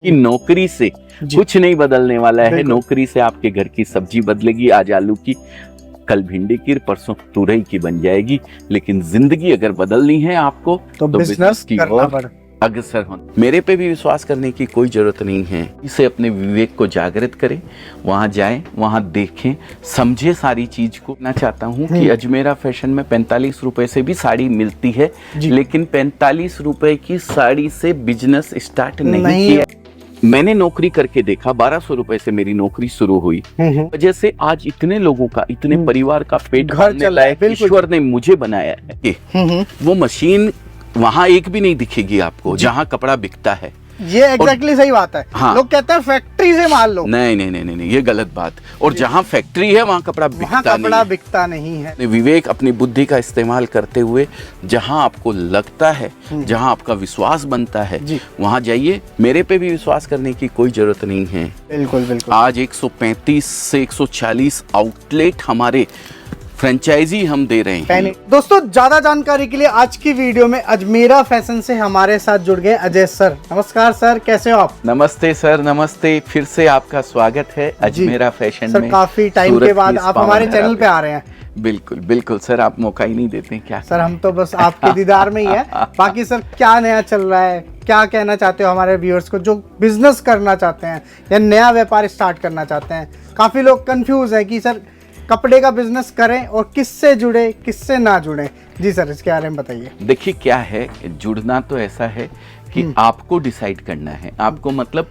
कि नौकरी से कुछ नहीं बदलने वाला है। नौकरी से आपके घर की सब्जी बदलेगी, आज आलू की, कल भिंडी की, परसों तुरई की बन जाएगी। लेकिन जिंदगी अगर बदलनी है आपको तो बिजनेस की ओर अग्रसर होना। मेरे पे भी विश्वास करने की कोई जरूरत नहीं है। इसे अपने विवेक को जागृत करें, वहां जाएं, वहां देखें, समझे सारी चीज को। मैं चाहता हूं कि अजमेरा फैशन में 45 रुपए से भी साड़ी मिलती है, लेकिन 45 रुपए की साड़ी से बिजनेस स्टार्ट नहीं किया। मैंने नौकरी करके देखा, 1200 रुपए से मेरी नौकरी शुरू हुई। वजह से आज इतने लोगों का, इतने परिवार का पेट भरने लायक ईश्वर ने मुझे बनाया है। वो मशीन वहां एक भी नहीं दिखेगी आपको जहां कपड़ा बिकता है। ये एग्जैक्टली सही बात है। हाँ। लोग कहते हैं फैक्ट्री से माल लो। नहीं नहीं नहीं नहीं, ये गलत बात। और जहां फैक्ट्री है वहां कपड़ा बिकता नहीं है। विवेक, अपनी बुद्धि का इस्तेमाल करते हुए जहां आपको लगता है, जहां आपका विश्वास बनता है, वहां जाइए। मेरे पे भी विश्वास करने की कोई जरूरत नहीं है। बिल्कुल बिल्कुल। आज 135 से 140 आउटलेट हमारे फ्रेंचाइजी हम दे रहे हैं। दोस्तों, ज्यादा जानकारी के लिए आज की वीडियो में अजमेरा फैशन से हमारे साथ जुड़ गए अजय सर। नमस्कार सर, कैसे हो आप? नमस्ते सर, नमस्ते। फिर से आपका स्वागत है अजमेरा फैशन सर, में। काफी टाइम के बाद आप हमारे चैनल पे आ रहे हैं। बिल्कुल बिल्कुल सर, आप मौका ही नहीं देते क्या सर? हम तो बस आपके दीदार में ही है। बाकी सर, क्या नया चल रहा है, क्या कहना चाहते हो हमारे व्यूअर्स को जो बिजनेस करना चाहते हैं या नया व्यापार स्टार्ट करना चाहते हैं? काफी लोग कंफ्यूज है कि सर कपड़े का बिजनेस करें और किससे जुड़े, किससे ना जुड़े। जी सर, इसके बारे में बताइए। देखिए, क्या है, जुड़ना तो ऐसा है कि आपको डिसाइड करना है। आपको मतलब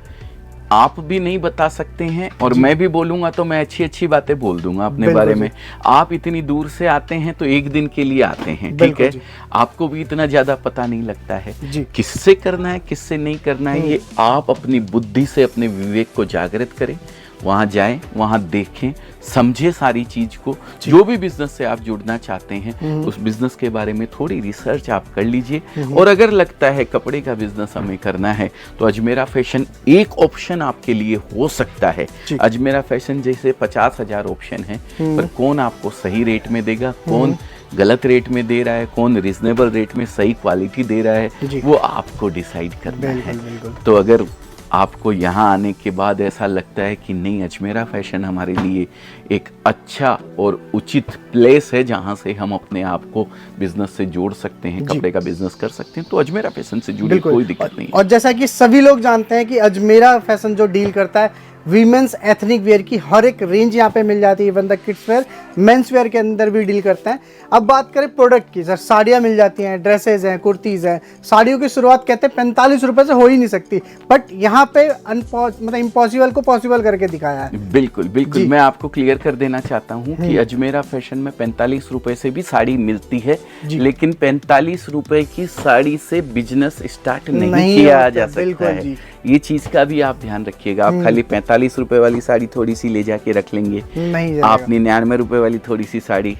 आप भी नहीं बता सकते हैं और मैं भी बोलूंगा तो मैं अच्छी अच्छी बातें बोल दूंगा अपने बारे में। आप इतनी दूर से आते हैं तो एक दिन के लिए आते हैं, ठीक है? आपको भी इतना ज्यादा पता नहीं लगता है किससे करना है, किससे नहीं करना है। ये आप अपनी बुद्धि से अपने विवेक को जागृत करें, वहां जाएं, वहां देखें, समझे सारी चीज को। जो भी बिजनेस से आप जुड़ना चाहते हैं उस बिजनेस के बारे में थोड़ी रिसर्च आप कर लीजिए। और अगर लगता है कपड़े का बिजनेस हमें करना है तो अजमेरा फैशन एक ऑप्शन आपके लिए हो सकता है। अजमेरा फैशन जैसे 50,000 ऑप्शन है, पर कौन आपको सही रेट में देगा, कौन गलत रेट में दे रहा है, कौन रिजनेबल रेट में सही क्वालिटी दे रहा है, वो आपको डिसाइड करना है। तो अगर आपको यहाँ आने के बाद ऐसा लगता है कि नहीं, अजमेरा फैशन हमारे लिए एक अच्छा और उचित प्लेस है जहाँ से हम अपने आप को बिजनेस से जोड़ सकते हैं, कपड़े का बिजनेस कर सकते हैं, तो अजमेरा फैशन से जुड़ी कोई दिक्कत नहीं। और जैसा कि सभी लोग जानते हैं कि अजमेरा फैशन जो डील करता है वीमेंस एथनिक वेयर की हर एक रेंज यहाँ पे मिल जाती है। Even the kids where, men's wear के अंदर भी डील करते हैं। अब बात करें प्रोडक्ट की, सर साड़ियाँ मिल जाती हैं, ड्रेसेस हैं, कुर्तीज़ हैं। साड़ियों की शुरुआत कहते हैं 45 रुपए से हो ही नहीं सकती, बट यहाँ पे मतलब इम्पॉसिबल को पॉसिबल करके दिखाया है। बिल्कुल बिल्कुल, मैं आपको क्लियर कर देना चाहता हूँ कि अजमेरा फैशन में 45 रुपए से भी साड़ी मिलती है, लेकिन 45 रुपए की साड़ी से बिजनेस स्टार्ट नहीं किया जा सकता है। ये चीज का भी आप ध्यान रखिएगा। आप खाली 45 रुपए वाली साड़ी थोड़ी सी ले जाके रख लेंगे, आप 99 रुपए वाली थोड़ी सी साड़ी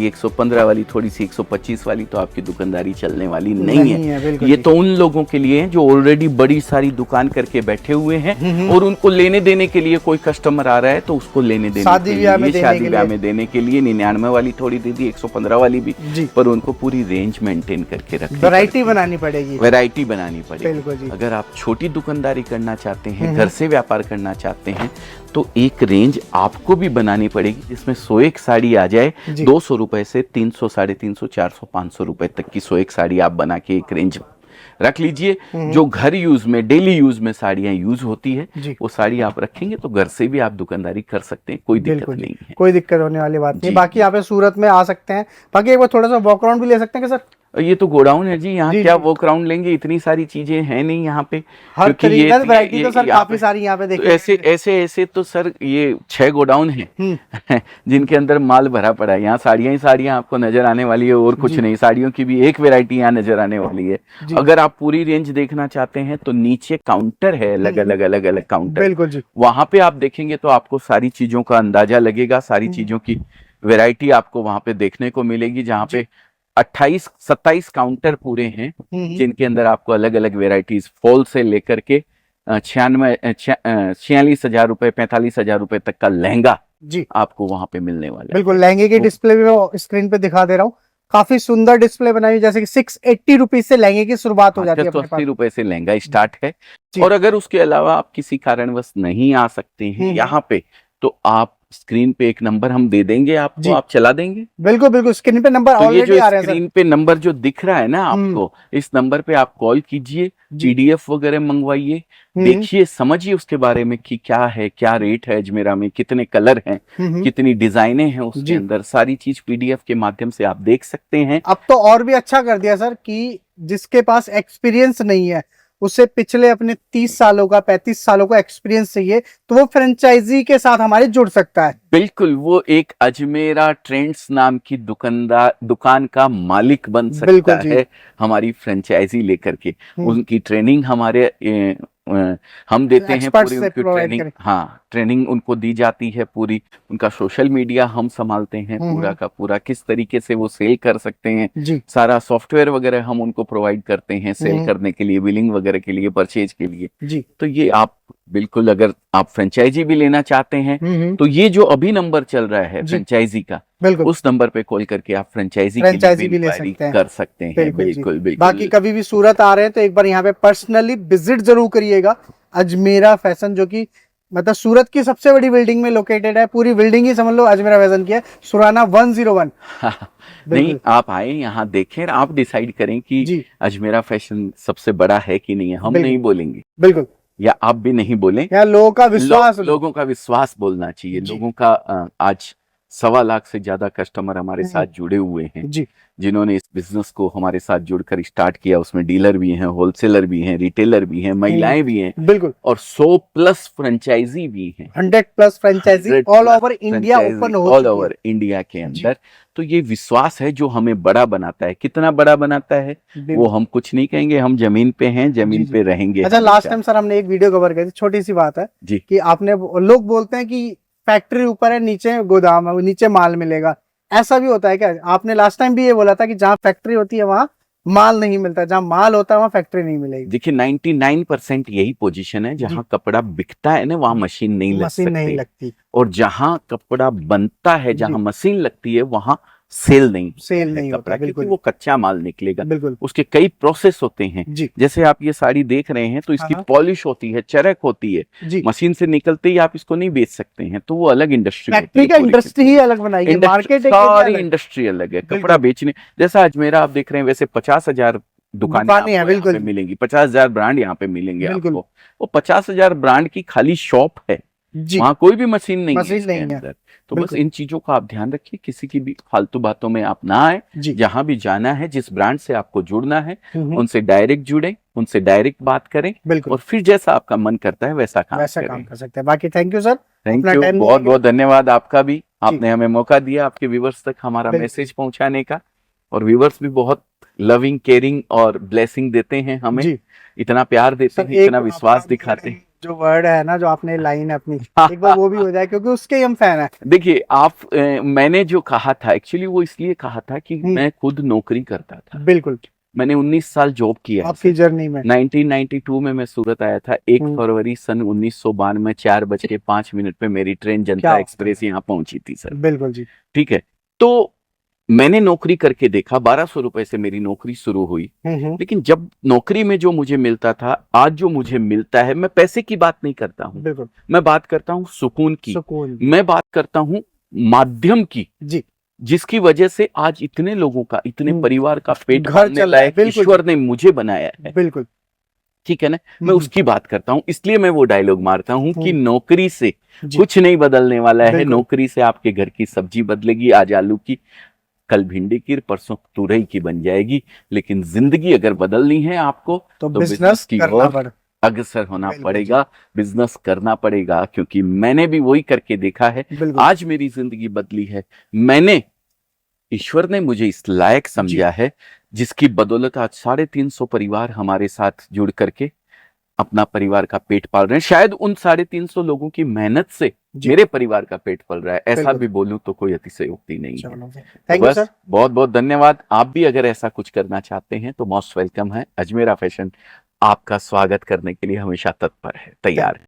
115 वाली, थोड़ी सी 125 वाली, तो आपकी दुकानदारी चलने वाली नहीं है। ये तो उन लोगों के लिए है जो ऑलरेडी बड़ी सारी दुकान करके बैठे हुए हैं और उनको लेने देने के लिए कोई कस्टमर आ रहा है तो उसको लेने देने शादी ब्याह में देने के लिए 99 वाली थोड़ी दे दी, 115 वाली भी, पर उनको पूरी रेंज मेंटेन करके रखनी, वैरायटी बनानी पड़ेगी। अगर आप छोटी दुकानदारी करना चाहते हैं, घर से व्यापार करना चाहते हैं, तो एक रेंज आपको भी बनानी पड़ेगी जिसमें 101 साड़ी आ जाए। 200 रुपए से 300, 350, 400, 500 रुपए तक की 101 साड़ी आप बना के एक रेंज रख लीजिए। जो घर यूज में, डेली यूज में साड़ियाँ यूज होती है, वो साड़ी आप रखेंगे तो घर से भी आप दुकानदारी कर सकते हैं, कोई दिक्कत नहीं है। कोई दिक्कत होने वाली बात नहीं। बाकी यहाँ पे सूरत में आ सकते हैं। बाकी एक बार थोड़ा सा वॉकअराउंड भी ले सकते हैं क्या सर? ये तो गोडाउन है जी, यहाँ क्या वॉकअराउंड लेंगे, इतनी सारी चीजें हैं नहीं यहाँ पे। हर तरीके की वैरायटी तो सर काफी सारी यहाँ पे देखिए। ऐसे तो सर ये 6 गोडाउन हैं जिनके अंदर माल भरा पड़ा है। यहाँ साड़ियाँ ही साड़ियाँ आपको नजर आने वाली है और कुछ नहीं। साड़ियों की भी एक वैरायटी यहाँ नजर आने वाली है। अगर आप पूरी रेंज देखना चाहते हैं तो नीचे काउंटर है, अलग अलग काउंटर। बिल्कुल जी, वहाँ पे आप देखेंगे तो आपको सारी चीजों का अंदाजा लगेगा, सारी चीजों की वैरायटी आपको वहाँ पे देखने को मिलेगी, जहाँ पे 28-27 काउंटर पूरे हैं जिनके अंदर आपको अलग अलग वेराइटीज फॉल से लेकर के 46,000 रुपए, 45,000 रुपए तक का लहंगा आपको वहां पे मिलने वाला है। बिल्कुल, लहंगे की डिस्प्ले भी मैं स्क्रीन पे दिखा दे रहा हूँ। काफी सुंदर डिस्प्ले बनाई हुई, जैसे कि 680 रुपीज से लहंगे की शुरुआत हो जाती है तो अपने 80 रुपए से लहंगा स्टार्ट है। जी। और अगर उसके अलावा आप किसी कारणवश नहीं आ सकते हैं यहाँ पे, तो आप स्क्रीन पे एक नंबर हम दे देंगे आपको, जी। आप चला देंगे। बिल्कुल बिल्कुल, स्क्रीन पे नंबर तो ये ऑलरेडी जो आ रहे हैं सर। स्क्रीन पे नंबर जो दिख रहा है ना आपको, इस नंबर पे आप कॉल कीजिए, जी। पीडीएफ वगैरह मंगवाइए, देखिए समझिए उसके बारे में कि क्या है, क्या रेट है अजमेरा में, कितने कलर हैं, कितनी डिजाइनें हैं उसके जी। अंदर, सारी चीज पीडीएफ के माध्यम से आप देख सकते हैं। अब तो और भी अच्छा कर दिया सर कि जिसके पास एक्सपीरियंस नहीं है, उसे पिछले अपने 30 सालों का 35 सालों का एक्सपीरियंस चाहिए, तो वो फ्रेंचाइजी के साथ हमारे जुड़ सकता है। बिल्कुल, वो एक अजमेरा ट्रेंड्स नाम की दुकान का मालिक बन सकता है हमारी फ्रेंचाइजी लेकर के। उनकी ट्रेनिंग हमारे हम देते हैं पूरी, उनकी ट्रेनिंग, हाँ ट्रेनिंग उनको दी जाती है पूरी। उनका सोशल मीडिया हम संभालते हैं पूरा का पूरा, किस तरीके से वो सेल कर सकते हैं, सारा सॉफ्टवेयर वगैरह हम उनको प्रोवाइड करते हैं सेल करने के लिए, बिलिंग वगैरह के लिए, परचेज के लिए जी। तो ये आप बिल्कुल, अगर आप फ्रेंचाइजी भी लेना चाहते हैं तो ये जो अभी नंबर चल रहा है फ्रेंचाइजी का, उस नंबर पे कॉल करके आप फ्रेंचाइजी भी ले सकते हैं, कर सकते हैं। बिल्कुल बिल्कुल। बाकी कभी भी सूरत आ रहे हैं तो एक बार यहाँ पे पर्सनली विजिट जरूर करिएगा। अजमेरा फैशन, जो कि मतलब सूरत की सबसे बड़ी बिल्डिंग में लोकेटेड है, पूरी बिल्डिंग ही समझ लो अजमेरा फैशन की है, सुराना 101। नहीं, आप आए यहाँ देखें, आप डिसाइड करें कि अजमेरा फैशन सबसे बड़ा है कि नहीं है। हम नहीं बोलेंगे, बिल्कुल, या आप भी नहीं बोलें, या लोगों का विश्वास, लोगों का विश्वास बोलना चाहिए। लोगों का आज 1.25 लाख से ज्यादा कस्टमर हमारे साथ जुड़े हुए हैं जी, जिन्होंने इस बिजनेस को हमारे साथ जुड़कर स्टार्ट किया। उसमें डीलर भी हैं, होलसेलर भी हैं, रिटेलर भी हैं, महिलाएं भी हैं, बिल्कुल, और 100+ फ्रेंचाइजी भी हैं, 100+ franchisee all over India open हो, ऑल ओवर इंडिया के अंदर। तो ये विश्वास है जो हमें बड़ा बनाता है। कितना बड़ा बनाता है वो हम कुछ नहीं कहेंगे, हम जमीन पे हैं, जमीन पे रहेंगे। अच्छा, लास्ट टाइम सर हमने एक वीडियो कवर की थी, छोटी सी बात है जी, कि आपने, लोग बोलते हैं कि फैक्ट्री ऊपर है, नीचे गोदाम है, नीचे माल मिलेगा, ऐसा भी होता है क्या? आपने लास्ट टाइम भी ये बोला था कि जहाँ फैक्ट्री होती है वहाँ माल नहीं मिलता, जहाँ माल होता है वहाँ फैक्ट्री नहीं मिलेगी। देखिए 99% यही पोजीशन है। जहाँ कपड़ा बिकता है ना वहाँ मशीन नहीं लगती, और जहाँ कपड़ा बनता है, जहाँ मशीन लगती है, वहाँ सेल नहीं होता, क्योंकि वो कच्चा माल निकलेगा। बिल्कुल, उसके कई प्रोसेस होते हैं। जैसे आप ये साड़ी देख रहे हैं तो इसकी पॉलिश होती है, चरक होती है, मशीन से निकलते ही आप इसको नहीं बेच सकते हैं, तो वो अलग इंडस्ट्री, फैक्ट्री का इंडस्ट्री ही अलग बनाई है, मार्केट सारी इंडस्ट्री अलग है। कपड़ा बेचने जैसा अजमेरा आप देख रहे हैं, वैसे 50,000 दुकानें बिल्कुल मिलेंगी, 50,000 ब्रांड यहाँ पे मिलेंगे आपको। वो 50,000 ब्रांड की खाली शॉप है, वहाँ कोई भी मशीन नहीं है। तो बस इन चीजों का आप ध्यान रखिए, किसी की भी फालतू बातों में आप ना आए। जहां भी जाना है, जिस ब्रांड से आपको जुड़ना है, उनसे डायरेक्ट जुड़े, उनसे डायरेक्ट बात करें, और फिर जैसा आपका मन करता है वैसा काम कर सकते हैं। बाकी thank you sir, thank you, बहुत बहुत धन्यवाद आपका भी। आपने हमें मौका दिया आपके व्यूवर्स तक हमारा मैसेज पहुंचाने का, और व्यूवर्स भी बहुत लविंग, केयरिंग और ब्लेसिंग देते हैं हमें, इतना प्यार देते हैं, इतना विश्वास दिखाते हैं। जो वर्ड है ना, जो आपने लाइन अपनी एक बार वो भी हो जाए, क्योंकि उसके हम फैन हैं। देखिए आप मैंने जो कहा था, एक्चुअली वो इसलिए कहा था कि मैं खुद नौकरी करता था। बिल्कुल, मैंने 19 साल जॉब किया आपकी जर्नी में। 1992 में मैं सूरत आया था। 1 फरवरी सन 1992 में 4:05 पे मेरी ट्रेन जनता एक्सप्रेस यहाँ पहुंची थी सर। बिल्कुल जी, ठीक है। तो मैंने नौकरी करके देखा, 1200 रुपए से मेरी नौकरी शुरू हुई। लेकिन जब नौकरी में जो मुझे मिलता था, आज जो मुझे मिलता है, मैं पैसे की बात नहीं करता हूँ, मैं बात करता हूँ सुकून की, मैं बात करता हूँ माध्यम की जी, जिसकी वजह से आज इतने लोगों का, इतने परिवार का पेट भरने लायक ईश्वर ने मुझे बनाया है। बिल्कुल, ठीक है ना, मैं उसकी बात करता हूँ। इसलिए मैं वो डायलॉग मारता हूँ कि नौकरी से कुछ नहीं बदलने वाला है। नौकरी से आपके घर की सब्जी बदलेगी, आज आलू की, कल भिंडी की, परसों तुरई की बन जाएगी। लेकिन जिंदगी अगर बदलनी है आपको तो बिजनेस की ओर अग्रसर होना पड़ेगा, बिजनेस करना पड़ेगा। क्योंकि मैंने भी वही करके देखा है, आज मेरी जिंदगी बदली है। मैंने, ईश्वर ने मुझे इस लायक समझा है, जिसकी बदौलत आज 350 परिवार हमारे साथ जुड़ करके अपना परिवार का पेट पाल रहे हैं। शायद उन 350 लोगों की मेहनत से मेरे परिवार का पेट पल रहा है, ऐसा भी बोलूं तो कोई अतिशयोक्ति नहीं है। तो बस बहुत बहुत धन्यवाद। आप भी अगर ऐसा कुछ करना चाहते हैं तो मोस्ट वेलकम है। अजमेरा फैशन आपका स्वागत करने के लिए हमेशा तत्पर है, तैयार है।